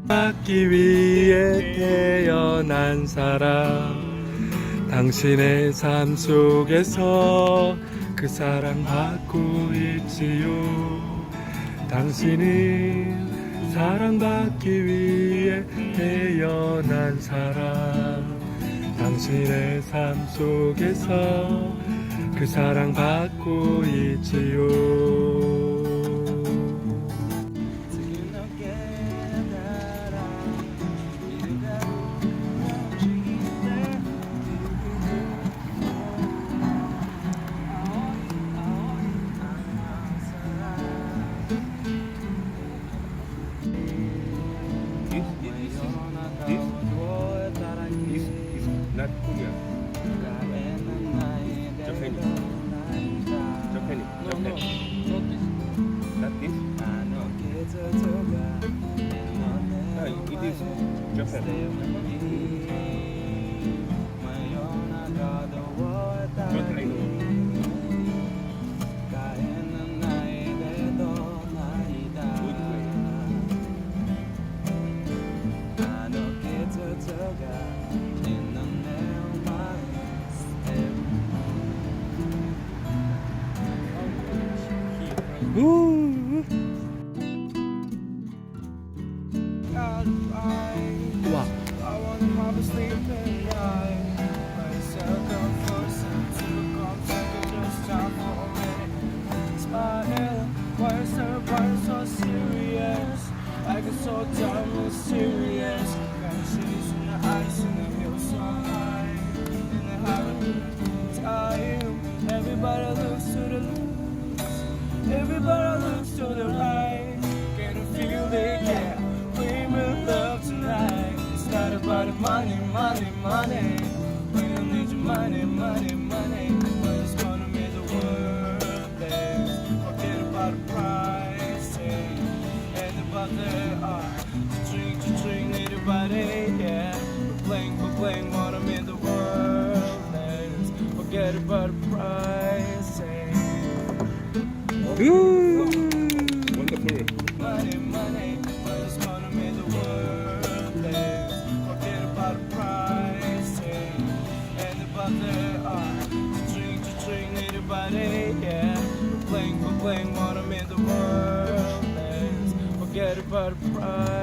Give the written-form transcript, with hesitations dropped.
받기 위해 태어난 사람 당신의 삶 속에서 그 사랑 받고 있지요. 당신은 사랑받기 위해 태어난 사람 당신의 삶 속에서 그 사랑 받고 있지요. Not Korea. Japanese. Not this. No, it is Japan. But I know. 와. Everybody looks to the right. Can you feel it? Yeah, we will love tonight. It's not about the money, money, money. We don't need your money, money, money. But it's gonna make the world dance. Forget about the price, and about the to drink, anybody, yeah. We're playing, wanna make the world dance. Forget about the price, Wonderful. money, money, but it's gonna make the world dance. Forget about the price, and about the to drink, anybody, yeah. We're playing, wanna make the world dance. Forget about the price.